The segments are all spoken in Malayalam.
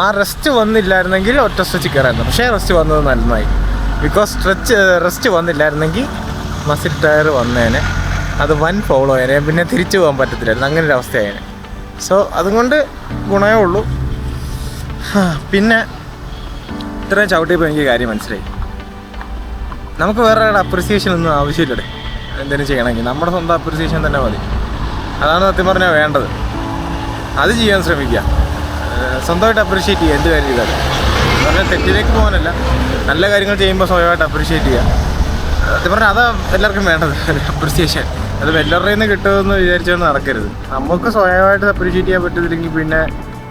ആ റെസ്റ്റ് വന്നില്ലായിരുന്നെങ്കിൽ ഒറ്റ സ്ട്രെച്ച് കയറായിരുന്നു. പക്ഷേ റെസ്റ്റ് വന്നത് നന്നായി. ബിക്കോസ് റെസ്റ്റ് വന്നില്ലായിരുന്നെങ്കിൽ മസിൽ ടയർ വന്നേനെ, അത് വൻ ഫോളോ ആയേനെ, പിന്നെ തിരിച്ചു പോകാൻ പറ്റത്തില്ലായിരുന്നു, അങ്ങനെ ഒരു അവസ്ഥയായേനെ. സോ അതുകൊണ്ട് ഗുണമേ ഉള്ളൂ. പിന്നെ ഇത്രയും ചവിട്ടിയപ്പോൾ എനിക്ക് കാര്യം മനസ്സിലായി, നമുക്ക് വേറെ അപ്രിസിയേഷൻ ഒന്നും ആവശ്യമില്ലടേ. എന്തെങ്കിലും ചെയ്യണമെങ്കിൽ നമ്മുടെ സ്വന്തം അപ്രിസിയേഷൻ തന്നെ മതി. അതാണ് സത്യം പറഞ്ഞാൽ വേണ്ടത്. അത് ചെയ്യാൻ ശ്രമിക്കുക, സ്വന്തമായിട്ട് അപ്രിഷ്യേറ്റ് ചെയ്യുക. എന്ത് കാര്യം ചെയ്താലും പറഞ്ഞാൽ തെറ്റിലേക്ക് പോകാനല്ല, നല്ല കാര്യങ്ങൾ ചെയ്യുമ്പോൾ സ്വയമായിട്ട് അപ്രിഷ്യേറ്റ് ചെയ്യുക. സത്യം പറഞ്ഞാൽ അതാ എല്ലാവർക്കും വേണ്ടത്, അപ്രിസിയേഷൻ. അത് എല്ലാവരുടെ നിന്ന് കിട്ടുമെന്ന് വിചാരിച്ചൊന്നും നടക്കരുത്. നമുക്ക് സ്വയമായിട്ട് അപ്രിഷ്യേറ്റ് ചെയ്യാൻ പറ്റത്തില്ലെങ്കിൽ പിന്നെ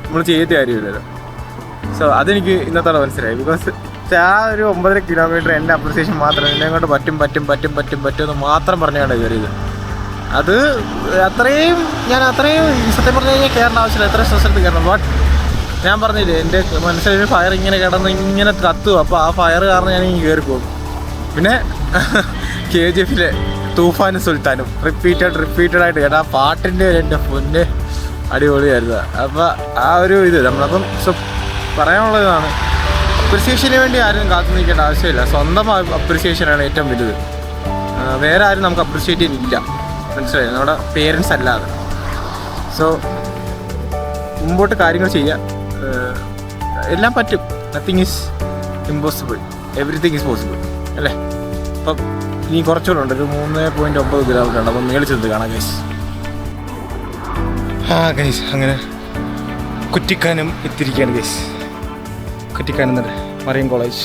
നമ്മൾ ചെയ്യേണ്ട കാര്യമില്ലല്ലോ. സോ അതെനിക്ക് ഇന്നത്തോടെ മനസ്സിലായി. ബിക്കോസ് ആ ഒരു 9.5 കിലോമീറ്റർ എൻ്റെ അപ്രിസിയേഷൻ മാത്രം, എന്നെ കൊണ്ട് പറ്റുമെന്ന് മാത്രം പറഞ്ഞാണ് കയറിയത്. അത് അത്രയും സത്യം പറഞ്ഞു കഴിഞ്ഞാൽ കയറേണ്ട ആവശ്യമില്ല, എത്ര സ്ട്രെസ് എടുത്ത് കയറണം. ബട്ട് ഞാൻ പറഞ്ഞില്ലേ, എൻ്റെ മനസ്സിലൊരു ഫയർ ഇങ്ങനെ കിടന്ന് ഇങ്ങനെ കത്തും. അപ്പോൾ ആ ഫയർ കാരണം ഞാൻ ഇങ്ങനെ കയറിപ്പോകും. പിന്നെ KGF-ലെ തൂഫാനും സുൽത്താനും റിപ്പീറ്റഡായിട്ട് കേട്ടോ. ആ പാട്ടിൻ്റെ എൻ്റെ പൊന്നെ അടിപൊളിയായിരുന്നു. അപ്പോൾ ആ ഒരു ഇത് നമ്മളപ്പം പറയാനുള്ളതാണ്, അപ്രിസിയേഷന് വേണ്ടി ആരും കാത്തു നിൽക്കേണ്ട ആവശ്യമില്ല. സ്വന്തം അപ്രിസിയേഷനാണ് ഏറ്റവും വലുത്. വേറെ ആരും നമുക്ക് അപ്രിഷിയേറ്റ് ചെയ്യാനില്ല, മനസ്സിലായി, നമ്മുടെ പേരൻസ് അല്ലാതെ. സോ മുമ്പോട്ട് കാര്യങ്ങൾ ചെയ്യുക, എല്ലാം പറ്റും. Nothing is impossible, everything is possible അല്ലേ. അപ്പം ഇനി കുറച്ചുകൂടെ ഉണ്ട്, ഒരു 3.9 കിലോമീറ്റർ ഉണ്ട്. അപ്പം മേളിൽ ചെന്ന് കാണാം ഗൈസ്. ഗൈസ് അങ്ങനെ കുറ്റിക്കാനം എത്തിയിരിക്കുകയാണ് ഗൈസ്. കുറ്റിക്കാനം തന്നെ മറൈൻ കോളേജ്.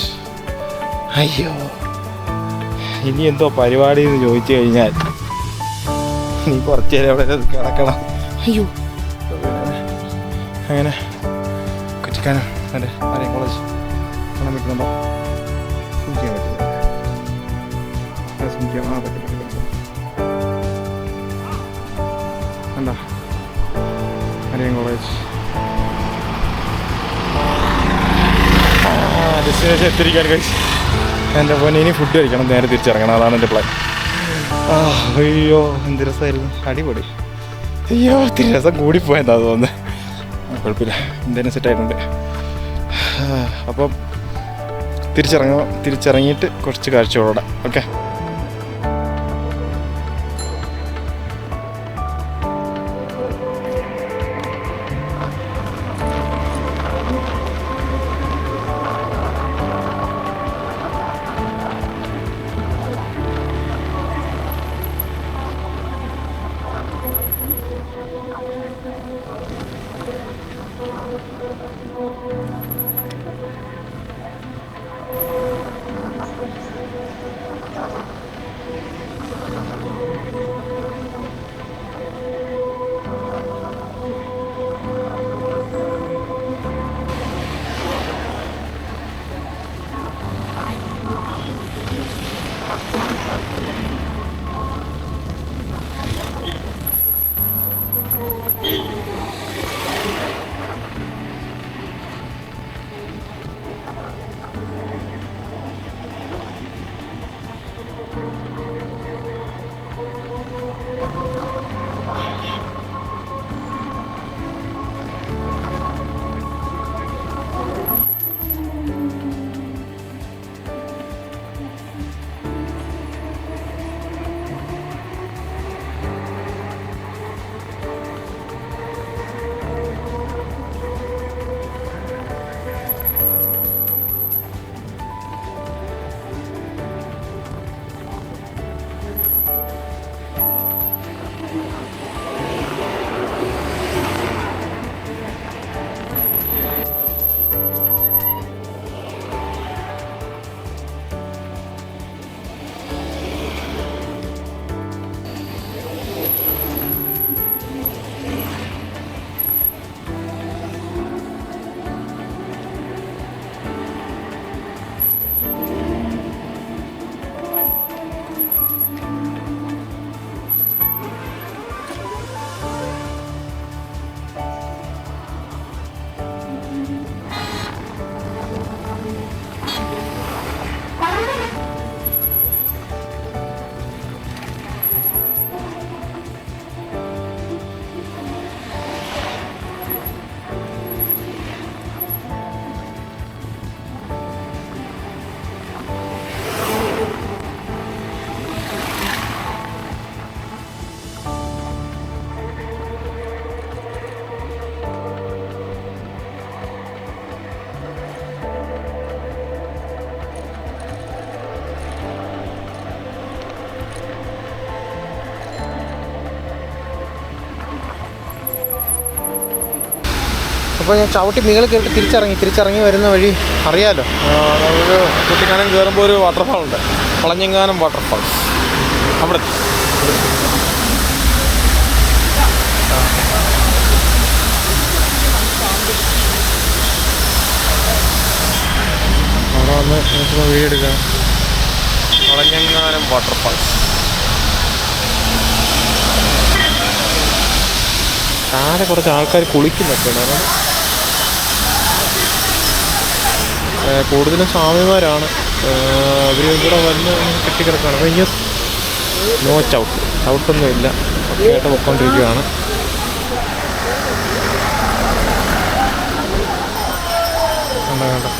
അയ്യോ, ഇനി എന്തോ പരിപാടി എന്ന് ചോദിച്ചു കഴിഞ്ഞാൽ നീ കുറച്ച് നേരം അവിടെ കിടക്കണം. അയ്യോ, അങ്ങനെ കുറ്റിക്കാനം അതെ മറൈൻ കോളേജ് കാണാൻ പറ്റുന്നുണ്ടോ? ശ്രമിക്കാൻ പറ്റില്ല, എന്താ മറൈൻ കോളേജ് ഡെസ്റ്റിനേഷൻ എത്തിരിക്കാൻ കഴിച്ചു. എൻ്റെ പോലെ ഇനി ഫുഡ് കഴിക്കണം, നേരെ തിരിച്ചിറങ്ങണം, അതാണ് എൻ്റെ പ്ലാൻ. അയ്യോ എന്ത് രസമായിരുന്നു, അടിപൊളി. അയ്യോ ഒത്തിരി രസം കൂടിപ്പോയെന്താ തോന്നുന്നത്. കുഴപ്പമില്ല, എന്തായാലും സെറ്റായിട്ടുണ്ട്. അപ്പം തിരിച്ചിറങ്ങിയിട്ട് കുറച്ച് കാഴ്ചകളോടെ. ഓക്കെ, അപ്പോൾ ഞാൻ ചവിട്ടി മുകളിൽ കയറിയിട്ട് തിരിച്ചിറങ്ങി വരുന്ന വഴി അറിയാമല്ലോ, നമുക്ക് കുട്ടിക്കാനം കയറുമ്പോൾ ഒരു വാട്ടർഫാളുണ്ട്, വളഞ്ഞെങ്ങാനം വാട്ടർഫാൾ. അവിടെ അവിടെ വന്ന് നമുക്ക് വീഡിയോ എടുക്കാം. വളഞ്ഞെങ്ങാനം വാട്ടർഫാൾ. താഴെ കുറച്ച് ആൾക്കാർ കുളിക്കുന്നൊക്കെ ഉണ്ട്. കൂടുതലും സ്വാമിമാരാണ്. അവർ ഇവിടെ വന്ന് കെട്ടിക്കിടക്കുകയാണ്. അപ്പോൾ ഇനി നോ ചവിട്ടൊന്നുമില്ല, ഒക്കെ ആയിട്ട് പൊയ്ക്കൊണ്ടിരിക്കുകയാണ്. കണ്ടോ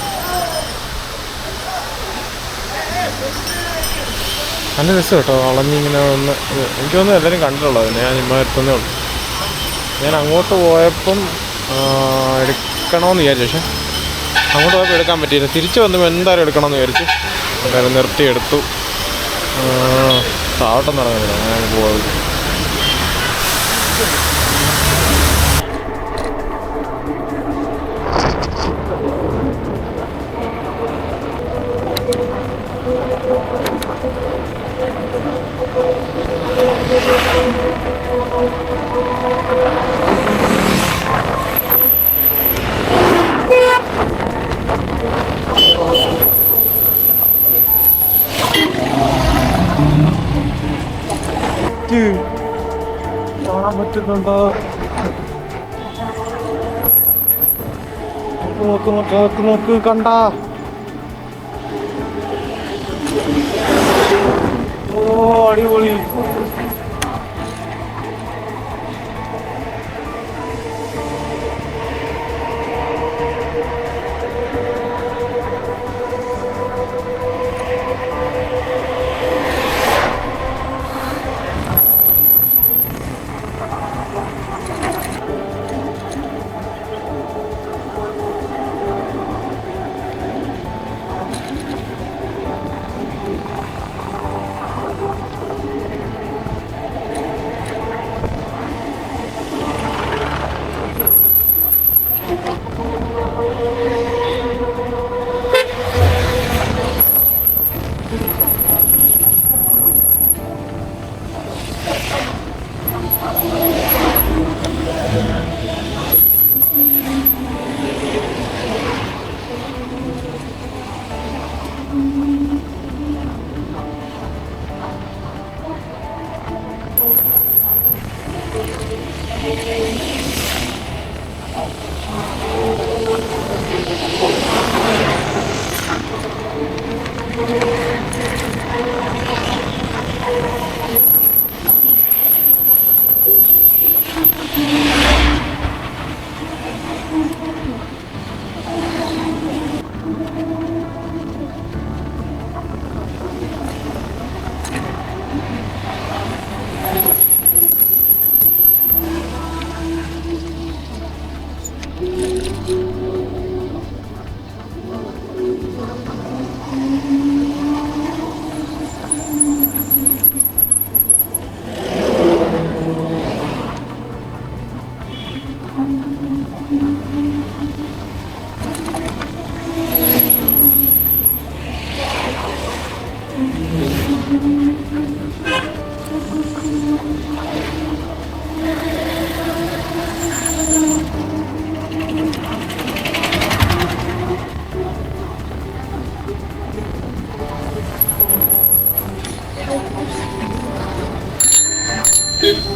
നല്ല രസം കേട്ടോ. വളഞ്ഞിങ്ങനെ ഒന്ന് എനിക്ക് തോന്നുന്നു എല്ലാവരും കണ്ടിട്ടുള്ളത്. ഞാൻ ഇമ്മ എത്തുന്നേ ഉള്ളൂ. ഞാൻ അങ്ങോട്ട് പോയപ്പം എടുക്കണമെന്ന് വിചാരിച്ചു, പക്ഷേ അങ്ങോട്ട് പോയപ്പോൾ എടുക്കാൻ പറ്റിയില്ല. തിരിച്ച് വന്നപ്പോൾ എന്തായാലും എടുക്കണമെന്ന് വിചാരിച്ചു. എന്തായാലും നിർത്തിയെടുത്തു. താവട്ടം നടക്കുന്നില്ല, ഞാൻ പോയത്. കാണാൻ പറ്റുന്നുണ്ടോ? നോക്ക് കണ്ടാ? ഓ അടിപൊളി. Yeah.